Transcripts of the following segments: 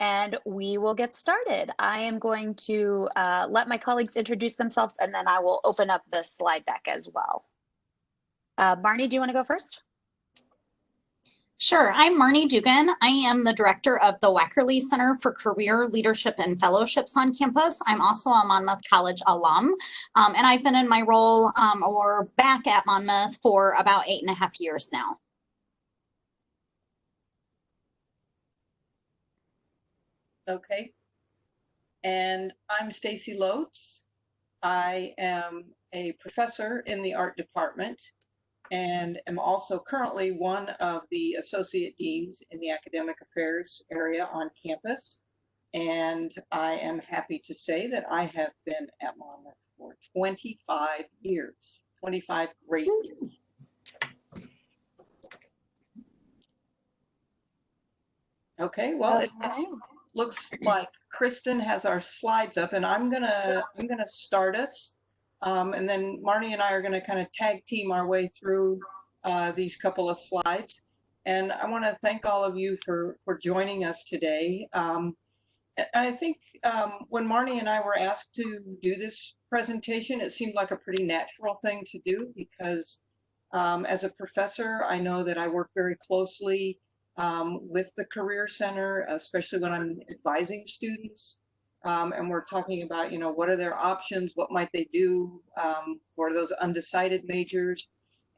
and we will get started. I am going to let my colleagues introduce themselves, and then I will open up the slide deck as well. Marnie, do you want to go first? Sure. I'm Marnie Dugan. I am the director of the Wackerle Center for Career Leadership and Fellowships on campus. I'm also a Monmouth College alum, and I've been in my role or back at Monmouth for about 8.5 years now. Okay. And I'm Stacy Lotz. I am a professor in the art department and am also currently one of the associate deans in the academic affairs area on campus. And I am happy to say that I have been at Monmouth for 25 years, 25 great years. Okay, well, it looks like Kristen has our slides up, and I'm gonna start us, and then Marnie and I are gonna kind of tag team our way through these couple of slides. And I want to thank all of you for joining us today. I think when Marnie and I were asked to do this presentation, it seemed like a pretty natural thing to do because as a professor, I know that I work very closely with the Career Center, especially when I'm advising students. And we're talking about, you know, what are their options? What might they do for those undecided majors?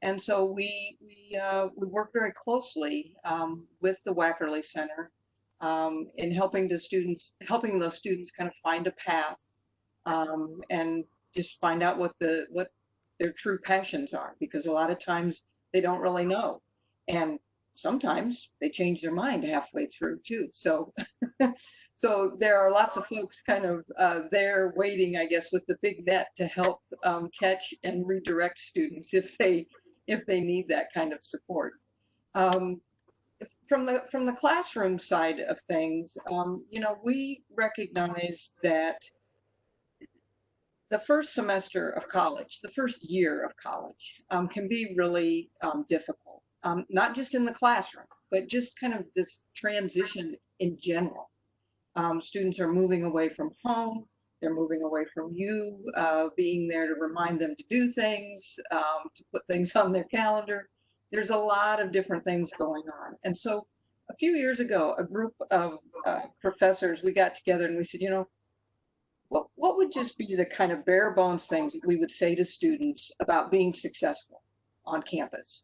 And so we work very closely with the Wackerle Center in helping those students kind of find a path and just find out what their true passions are, because a lot of times they don't really know. And sometimes they change their mind halfway through too. So, so there are lots of folks kind of there waiting, I guess, with the big net to help catch and redirect students if they need that kind of support. From the classroom side of things, you know, we recognize that the first semester of college, the first year of college, can be really difficult. Not just in the classroom, but just kind of this transition in general. Students are moving away from home. They're moving away from you being there to remind them to do things, to put things on their calendar. There's a lot of different things going on. And so a few years ago, a group of professors, we got together and we said, you know, what would just be the kind of bare bones things that we would say to students about being successful on campus?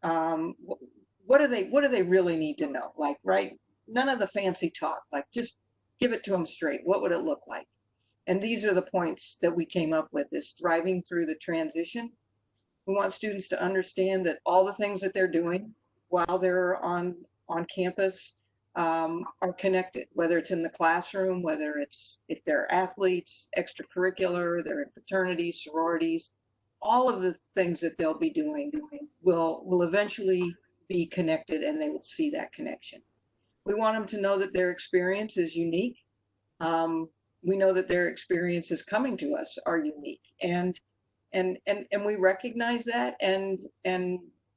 What do they really need to know? Like, right? None of the fancy talk, like just give it to them straight. What would it look like? And these are the points that we came up with: is thriving through the transition. We want students to understand that all the things that they're doing while they're on campus are connected, whether it's in the classroom, whether it's if they're athletes, extracurricular, they're in fraternities, sororities. All of the things that they'll be doing will eventually be connected, and they will see that connection. We want them to know that their experience is unique. We know that their experiences coming to us are unique, and we recognize that, and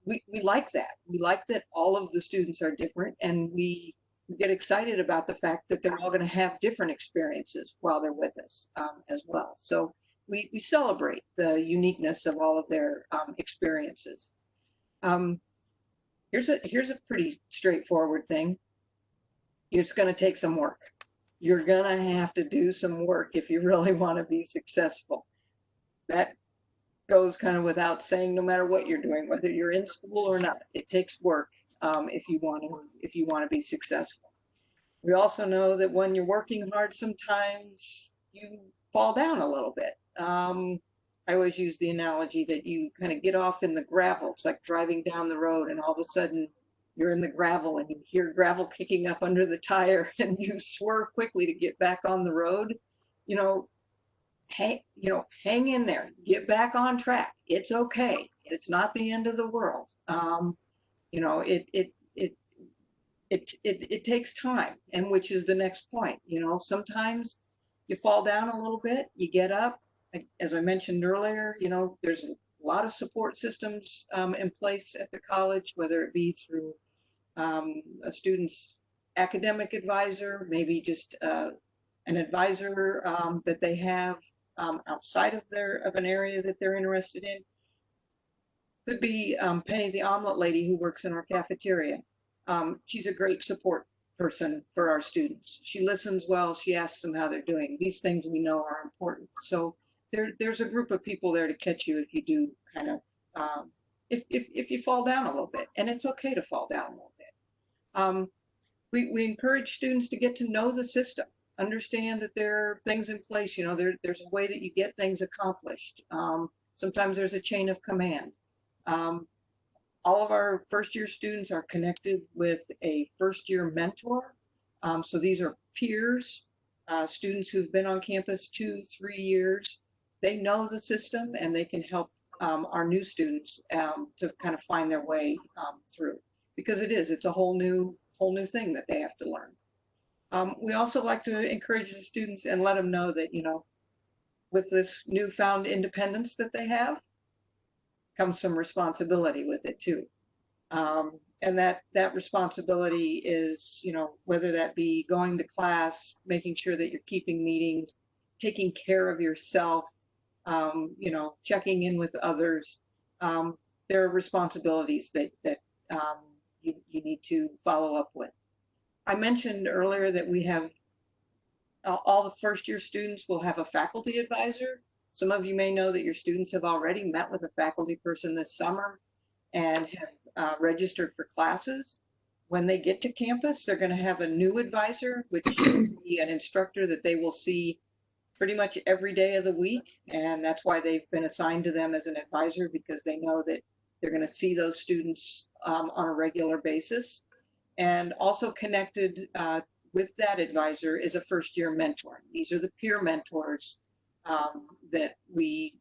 we like that. We like that all of the students are different, and we get excited about the fact that they're all going to have different experiences while they're with us as well. So we celebrate the uniqueness of all of their experiences. Here's a pretty straightforward thing. It's going to take some work. You're going to have to do some work if you really want to be successful. That goes kind of without saying, no matter what you're doing, whether you're in school or not. It takes work if you want to be successful. We also know that when you're working hard, sometimes you fall down a little bit. I always use the analogy that you kind of get off in the gravel. It's like driving down the road, and all of a sudden you're in the gravel and you hear gravel kicking up under the tire, and you swerve quickly to get back on the road. You know, hang in there, get back on track. It's okay. It's not the end of the world. You know, it takes time, and which is the next point. You know, sometimes you fall down a little bit, you get up. As I mentioned earlier, you know, there's a lot of support systems in place at the college, whether it be through a student's academic advisor, maybe just an advisor that they have outside of an area that they're interested in. Could be Penny, the omelet lady who works in our cafeteria. She's a great support person for our students. She listens well. She asks them how they're doing. These things we know are important. So there's a group of people there to catch you if you do kind of if you fall down a little bit, and it's okay to fall down a little bit. We encourage students to get to know the system, understand that there are things in place. You know, there's a way that you get things accomplished. Sometimes there's a chain of command. All of our first-year students are connected with a first-year mentor. So these are peers, students who've been on campus 2-3 years. They know the system and they can help our new students to kind of find their way through, because it's a whole new thing that they have to learn. We also like to encourage the students and let them know that, you know, with this newfound independence that they have, comes some responsibility with it too. And that responsibility is, you know, whether that be going to class, making sure that you're keeping meetings, taking care of yourself, you know, checking in with others. There are responsibilities that you need to follow up with. I mentioned earlier that we have all the first-year students will have a faculty advisor. Some of you may know that your students have already met with a faculty person this summer and have registered for classes. When they get to campus, they're going to have a new advisor, which will be an instructor that they will see pretty much every day of the week. And that's why they've been assigned to them as an advisor, because they know that they're going to see those students on a regular basis. And also connected with that advisor is a first-year mentor. These are the peer mentors that we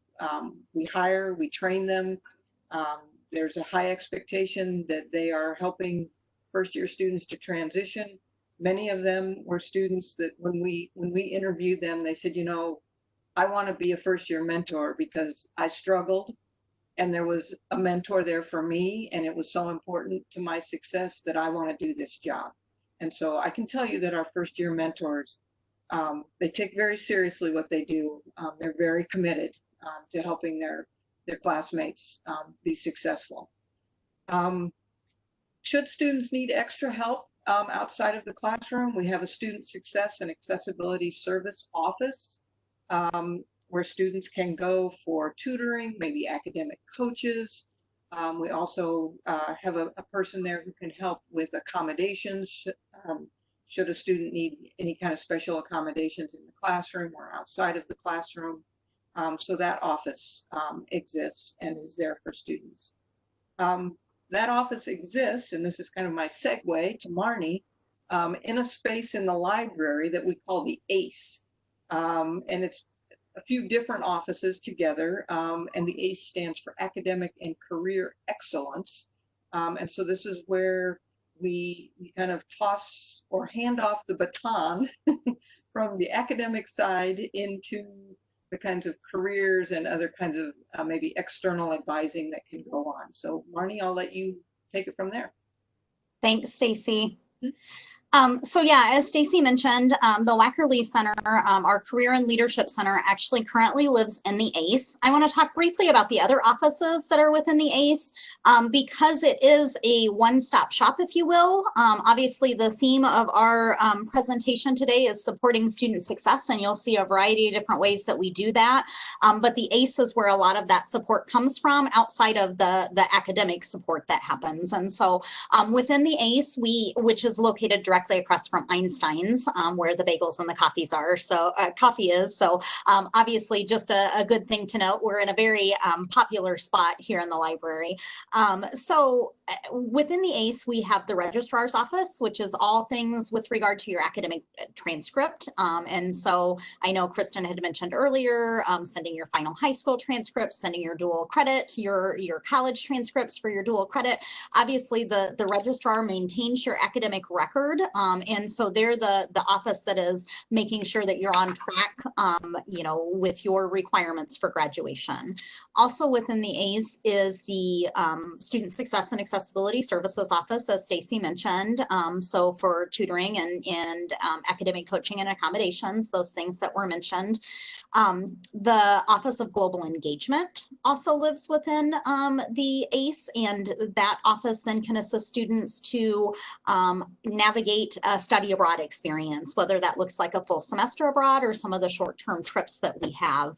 hire, we train them. There's a high expectation that they are helping first-year students to transition. Many of them were students that when we interviewed them, they said, you know, I want to be a first-year mentor because I struggled and there was a mentor there for me, and it was so important to my success that I want to do this job. And so I can tell you that our first-year mentors, they take very seriously what they do. They're very committed to helping their classmates be successful. Should students need extra help outside of the classroom, we have a Student Success and Accessibility Service office where students can go for tutoring, maybe academic coaches. We also have a person there who can help with accommodations. Should a student need any kind of special accommodations in the classroom or outside of the classroom. So that office exists and is there for students. That office exists, and this is kind of my segue to Marnie, in a space in the library that we call the ACE. And it's a few different offices together, and the ACE stands for Academic and Career Excellence. And so this is where we kind of toss or hand off the baton from the academic side into the kinds of careers and other kinds of maybe external advising that can go on. So Marnie, I'll let you take it from there. Thanks, Stacy. So yeah, as Stacy mentioned, the Wackerle Center, our Career and Leadership Center, actually currently lives in the ACE. I want to talk briefly about the other offices that are within the ACE, because it is a one-stop shop, if you will. Obviously, the theme of our presentation today is supporting student success, and you'll see a variety of different ways that we do that. But the ACE is where a lot of that support comes from, outside of the academic support that happens. And so within the ACE, which is located directly across from Einstein's, where the bagels and the coffees are. So coffee is. So obviously just a good thing to note. We're in a very popular spot here in the library. So within the ACE, we have the registrar's office, which is all things with regard to your academic transcript. And so I know Kristen had mentioned earlier, sending your final high school transcripts, sending your dual credit, your college transcripts for your dual credit. Obviously, the registrar maintains your academic record. And so they're the office that is making sure that you're on track, you know, with your requirements for graduation. Also within the ACE is the Student Success and Accessibility Services Office, as Stacy mentioned. So for tutoring and academic coaching and accommodations, those things that were mentioned. The Office of Global Engagement also lives within the ACE, and that office then can assist students to navigate a study abroad experience, whether that looks like a full semester abroad or some of the short-term trips that we have.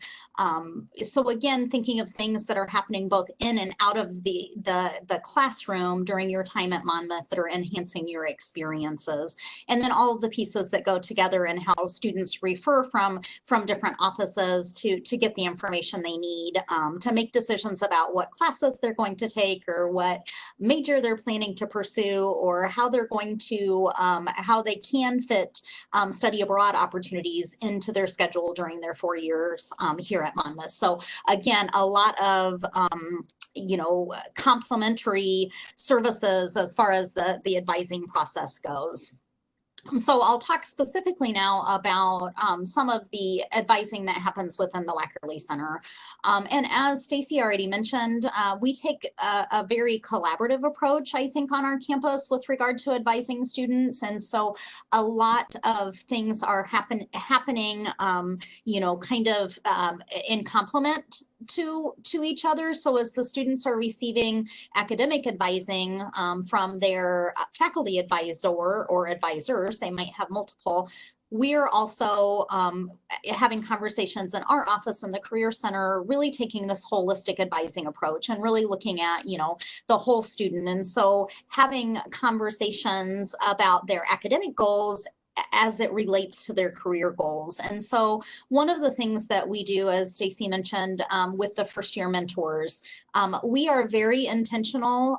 So again, thinking of things that are happening both in and out of the classroom during your time at Monmouth that are enhancing your experiences. And then all of the pieces that go together and how students refer from different offices to get the information they need to make decisions about what classes they're going to take or what major they're planning to pursue, or how they're going to, how they can fit study abroad opportunities into their schedule during their 4 years here at Monmouth. So again, a lot of complementary services as far as the advising process goes. So I'll talk specifically now about some of the advising that happens within the Wackerle Center. And as Stacy already mentioned, we take a very collaborative approach, I think, on our campus with regard to advising students. And so a lot of things are happening, kind of in complement to each other. So as the students are receiving academic advising from their faculty advisor or advisors, they might have multiple. We're also having conversations in our office in the Career Center, really taking this holistic advising approach and really looking at, the whole student. And so having conversations about their academic goals as it relates to their career goals. And so one of the things that we do, as Stacy mentioned, with the first year mentors, we are very intentional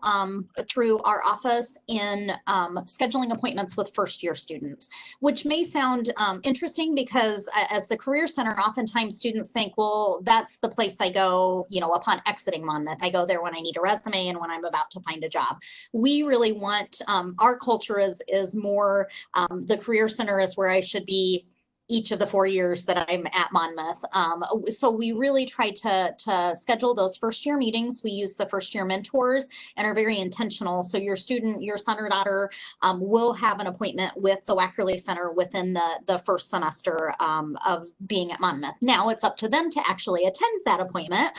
through our office in scheduling appointments with first year students, which may sound interesting because as the Career Center, oftentimes students think, well, that's the place I go, upon exiting Monmouth. I go there when I need a resume and when I'm about to find a job. We really want, our culture is more the Career Center is where I should be each of the 4 years that I'm at Monmouth. So we really try to schedule those first year meetings. We use the first year mentors and are very intentional. So your student, your son or daughter will have an appointment with the Wackerle Center within the first semester of being at Monmouth. Now it's up to them to actually attend that appointment.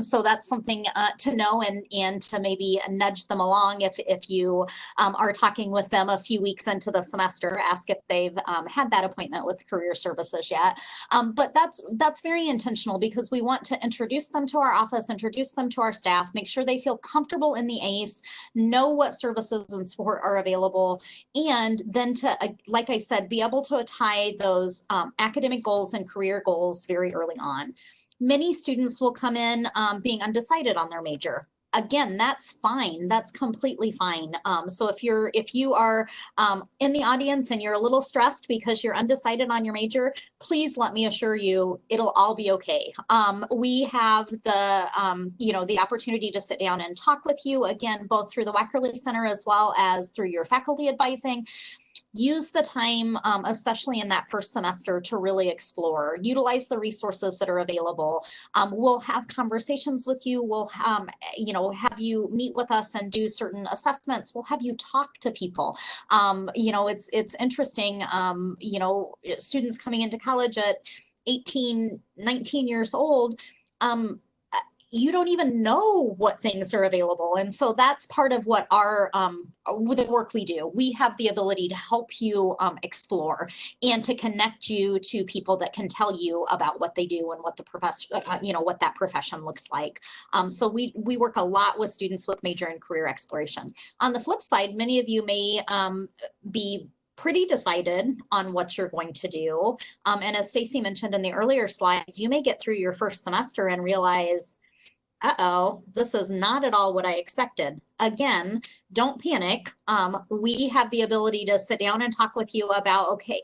So that's something to know and to maybe nudge them along if you are talking with them a few weeks into the semester, ask if they've had that appointment with Career Services yet. But that's very intentional because we want to introduce them to our office, introduce them to our staff, make sure they feel comfortable in the ACE, know what services and support are available, and then to, like I said, be able to tie those academic goals and career goals very early on. Many students will come in being undecided on their major. Again, that's fine. That's completely fine. So if you are in the audience and you're a little stressed because you're undecided on your major, please let me assure you, it'll all be okay. We have the opportunity to sit down and talk with you, again, both through the Wackerle Center as well as through your faculty advising. Use the time, especially in that first semester, to really explore, utilize the resources that are available. We'll have conversations with you. We'll, have you meet with us and do certain assessments. We'll have you talk to people. It's interesting, students coming into college at 18, 19 years old, you don't even know what things are available. And so that's part of what our, the work we do. We have the ability to help you explore and to connect you to people that can tell you about what they do and what the profession, what that profession looks like. So we work a lot with students with major and career exploration. On the flip side, many of you may be pretty decided on what you're going to do. And as Stacy mentioned in the earlier slide, you may get through your first semester and realize, uh-oh, this is not at all what I expected. Again, don't panic. We have the ability to sit down and talk with you about, okay,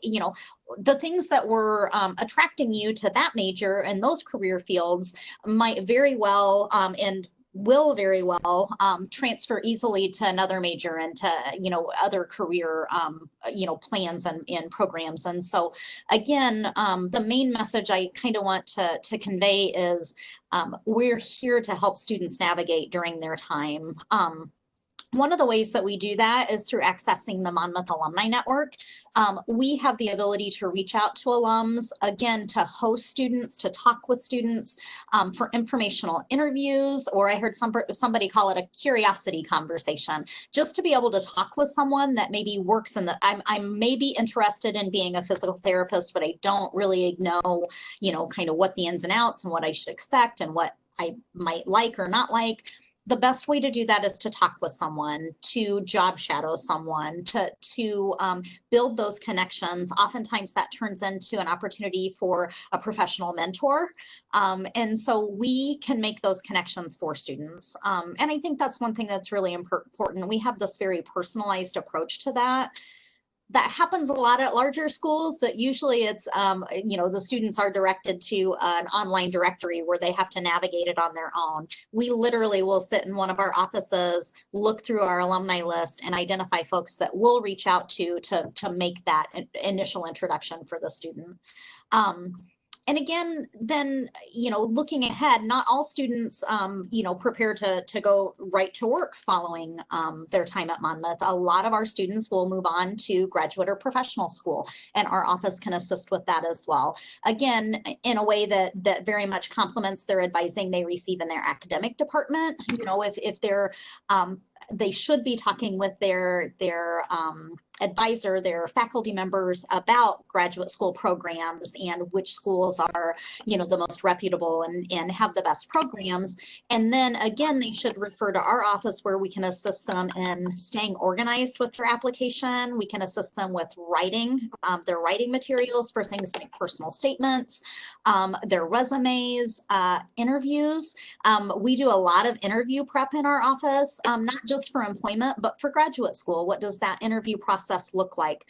the things that were attracting you to that major and those career fields might very well and will very well transfer easily to another major and to other career plans and programs. And so again, the main message I kind of want to convey is we're here to help students navigate during their time. One of the ways that we do that is through accessing the Monmouth Alumni Network. We have the ability to reach out to alums, again, to host students, to talk with students, for informational interviews, or I heard somebody call it a curiosity conversation, just to be able to talk with someone that maybe works in the, I'm maybe interested in being a physical therapist, but I don't really know, kind of what the ins and outs and what I should expect and what I might like or not like. The best way to do that is to talk with someone, to job shadow someone, to build those connections. Oftentimes that turns into an opportunity for a professional mentor. And so we can make those connections for students. And I think that's one thing that's really important. We have this very personalized approach to that. That happens a lot at larger schools, but usually it's, the students are directed to an online directory where they have to navigate it on their own. We literally will sit in one of our offices, look through our alumni list and identify folks that we'll reach out to make that initial introduction for the student. And again, then, looking ahead, not all students, prepare to go right to work following their time at Monmouth. A lot of our students will move on to graduate or professional school, and our office can assist with that as well. Again, in a way that very much complements their advising they receive in their academic department. If they're, they should be talking with their advisor, their faculty members about graduate school programs and which schools are, the most reputable and have the best programs. And then again, they should refer to our office where we can assist them in staying organized with their application. We can assist them with writing, their writing materials for things like personal statements, their resumes, interviews. We do a lot of interview prep in our office, not just for employment, but for graduate school. What does that interview process look like?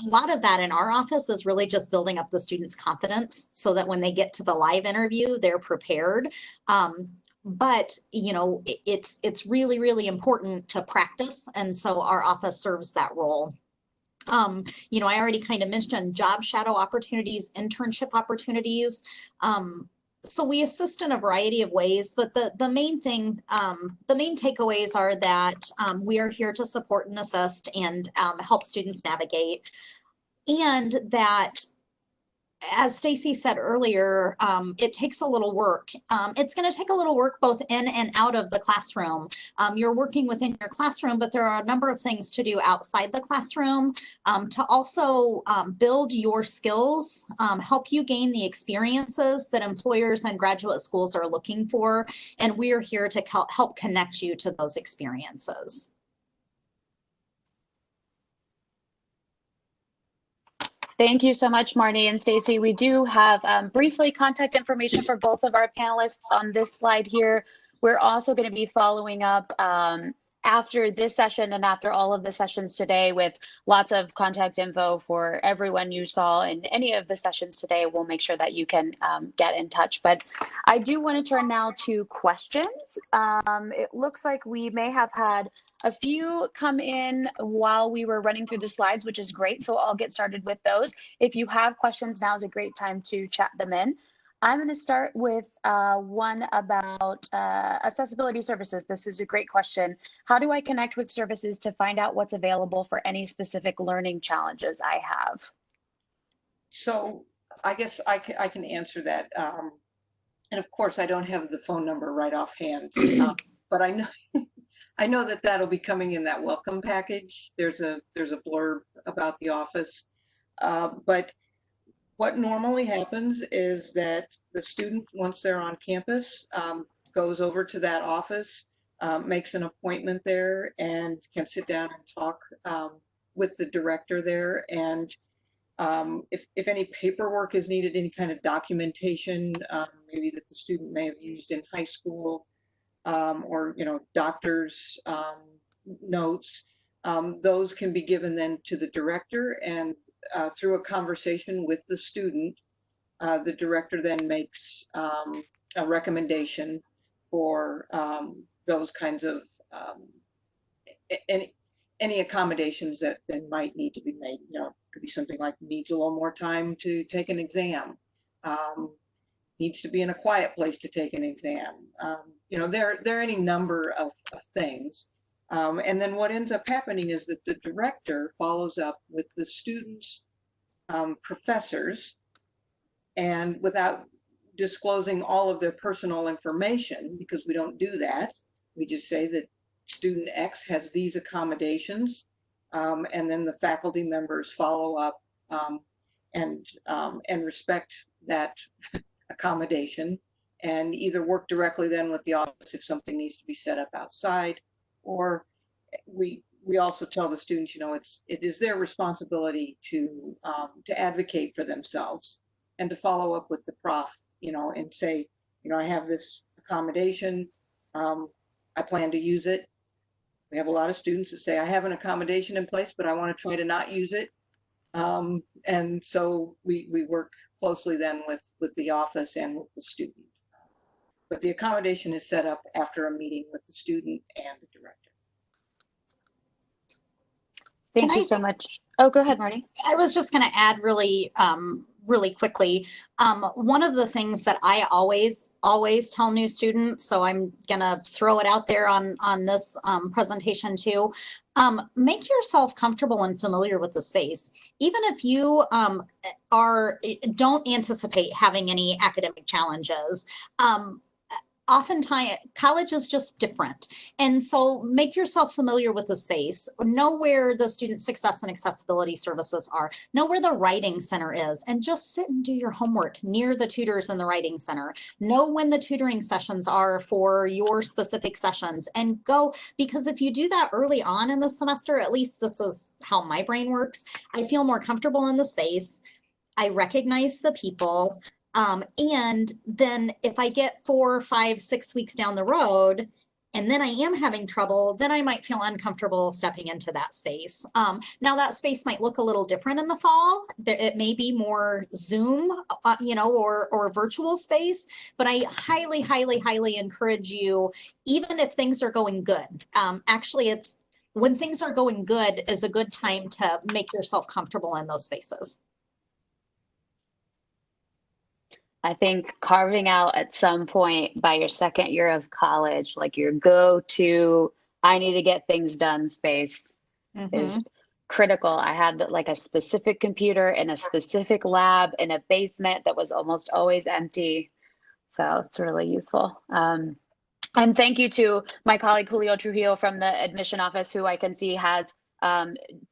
A lot of that in our office is really just building up the students' confidence so that when they get to the live interview, they're prepared. But it's really, really important to practice. And so our office serves that role. I already kind of mentioned job shadow opportunities, internship opportunities. So we assist in a variety of ways, but the main thing, the main takeaways are that we are here to support and assist and help students navigate, and that, as Stacy said earlier, it takes a little work. It's going to take a little work both in and out of the classroom. You're working within your classroom, but there are a number of things to do outside the classroom to also build your skills, help you gain the experiences that employers and graduate schools are looking for. And we are here to help connect you to those experiences. Thank you so much, Marnie and Stacy. We do have briefly contact information for both of our panelists on this slide here. We're also going to be following up after this session and after all of the sessions today with lots of contact info for everyone you saw in any of the sessions today. We'll make sure that you can get in touch. But I do want to turn now to questions. It looks like we may have had a few come in while we were running through the slides, which is great. So I'll get started with those. If you have questions, now is a great time to chat them in. I'm going to start with one about accessibility services. This is a great question. How do I connect with services to find out what's available for any specific learning challenges I have? So I guess I can answer that. And of course, I don't have the phone number right offhand, but I know that that'll be coming in that welcome package. There's a blurb about the office, but what normally happens is that the student, once they're on campus, goes over to that office, makes an appointment there, and can sit down and talk with the director there. And if any paperwork is needed, any kind of documentation, maybe that the student may have used in high school, or doctor's notes, those can be given then to the director, and through a conversation with the student, the director then makes a recommendation for those kinds of any accommodations that then might need to be made. Could be something like needs a little more time to take an exam, needs to be in a quiet place to take an exam. There are any number of things. And then what ends up happening is that the director follows up with the students' professors, and without disclosing all of their personal information, because we don't do that, we just say that student X has these accommodations, and then the faculty members follow up and respect that accommodation, and either work directly then with the office if something needs to be set up outside, or we also tell the students, you know, it is their responsibility to advocate for themselves and to follow up with the prof, you know, and say, you know, I have this accommodation, I plan to use it. We have a lot of students that say, I have an accommodation in place, but I want to try to not use it. And so we work closely then with the office and with the student. But the accommodation is set up after a meeting with the student and the director. Thank you so much. Oh, go ahead, Marnie. I was just going to add really quickly. One of the things that I always tell new students, so I'm going to throw it out there on this presentation too, make yourself comfortable and familiar with the space. Even if you don't anticipate having any academic challenges, oftentimes college is just different. And so make yourself familiar with the space, know where the student success and accessibility services are, know where the writing center is, and just sit and do your homework near the tutors in the writing center. Know when the tutoring sessions are for your specific sessions and go, because if you do that early on in the semester, at least this is how my brain works, I feel more comfortable in the space. I recognize the people. And then if I get 4, 5, 6 weeks down the road, and then I am having trouble, then I might feel uncomfortable stepping into that space. Now that space might look a little different in the fall. It may be more Zoom, you know, or virtual space, but I highly, highly, highly encourage you, even if things are going good. Actually, it's when things are going good is a good time to make yourself comfortable in those spaces. I think carving out at some point by your second year of college, like your go-to, I need to get things done space is critical. I had like a specific computer in a specific lab in a basement that was almost always empty. So it's really useful. And thank you to my colleague Julio Trujillo from the admission office, who I can see has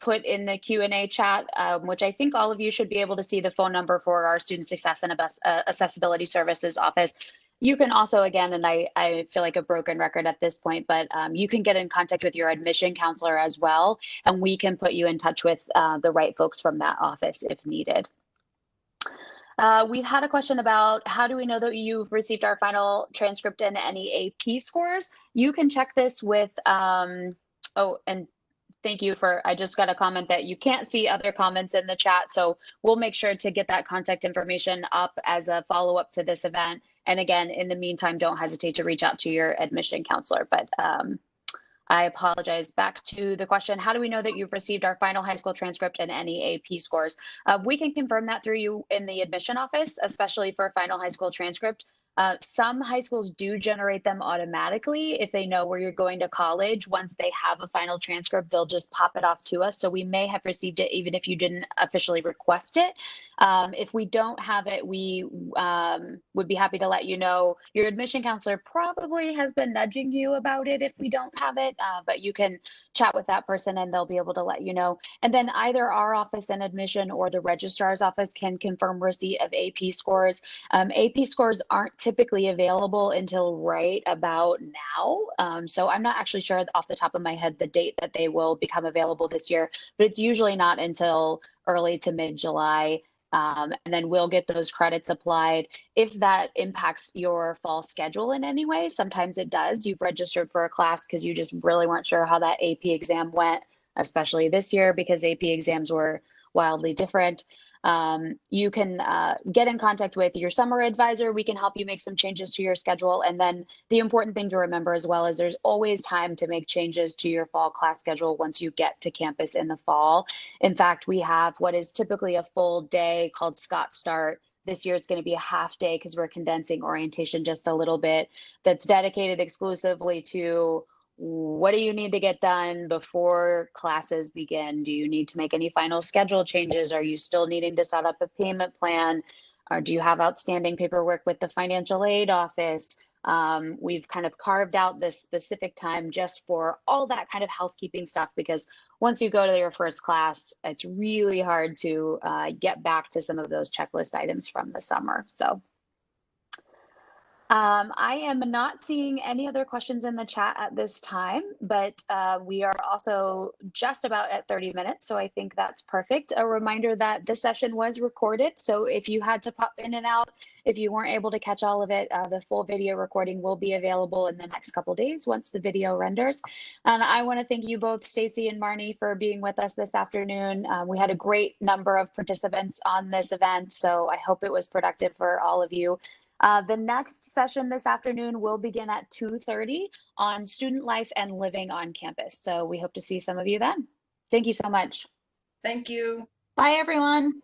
put in the Q&A chat, which I think all of you should be able to see the phone number for our Student Success and Accessibility Services office. You can also, again, and I feel like a broken record at this point, but you can get in contact with your admission counselor as well, and we can put you in touch with the right folks from that office if needed. We've had a question about how do we know that you've received our final transcript and any AP scores? You can check this with, oh, and thank you for, I just got a comment that you can't see other comments in the chat. So we'll make sure to get that contact information up as a follow-up to this event. And again, in the meantime, don't hesitate to reach out to your admission counselor. But I apologize. Back to the question, how do we know that you've received our final high school transcript and any AP scores? We can confirm that through you in the admission office, especially for a final high school transcript. Some high schools do generate them automatically if they know where you're going to college. Once they have a final transcript, they'll just pop it off to us. So we may have received it even if you didn't officially request it. If we don't have it, we would be happy to let you know. Your admission counselor probably has been nudging you about it if we don't have it, but you can chat with that person and they'll be able to let you know. And then either our office in admission or the registrar's office can confirm receipt of AP scores. AP scores aren't typically available until right about now. So I'm not actually sure off the top of my head the date that they will become available this year, but it's usually not until early to mid-July. And then we'll get those credits applied. If that impacts your fall schedule in any way, sometimes it does. You've registered for a class because you just really weren't sure how that AP exam went, especially this year because AP exams were wildly different. You can get in contact with your summer advisor. We can help you make some changes to your schedule. And then the important thing to remember as well is there's always time to make changes to your fall class schedule once you get to campus in the fall. In fact, we have what is typically a full day called Scots Start. This year it's going to be a half day because we're condensing orientation just a little bit. That's dedicated exclusively to what do you need to get done before classes begin? Do you need to make any final schedule changes? Are you still needing to set up a payment plan? Or do you have outstanding paperwork with the financial aid office? We've kind of carved out this specific time just for all that kind of housekeeping stuff, because once you go to your first class, it's really hard to get back to some of those checklist items from the summer. So I am not seeing any other questions in the chat at this time, but we are also just about at 30 minutes, so I think that's perfect. A reminder that this session was recorded, so if you had to pop in and out, if you weren't able to catch all of it, the full video recording will be available in the next couple days once the video renders. And I want to thank you both, Stacy and Marnie, for being with us this afternoon. We had a great number of participants on this event, so I hope it was productive for all of you. The next session this afternoon will begin at 2:30 on student life and living on campus. So we hope to see some of you then. Thank you so much. Thank you. Bye, everyone.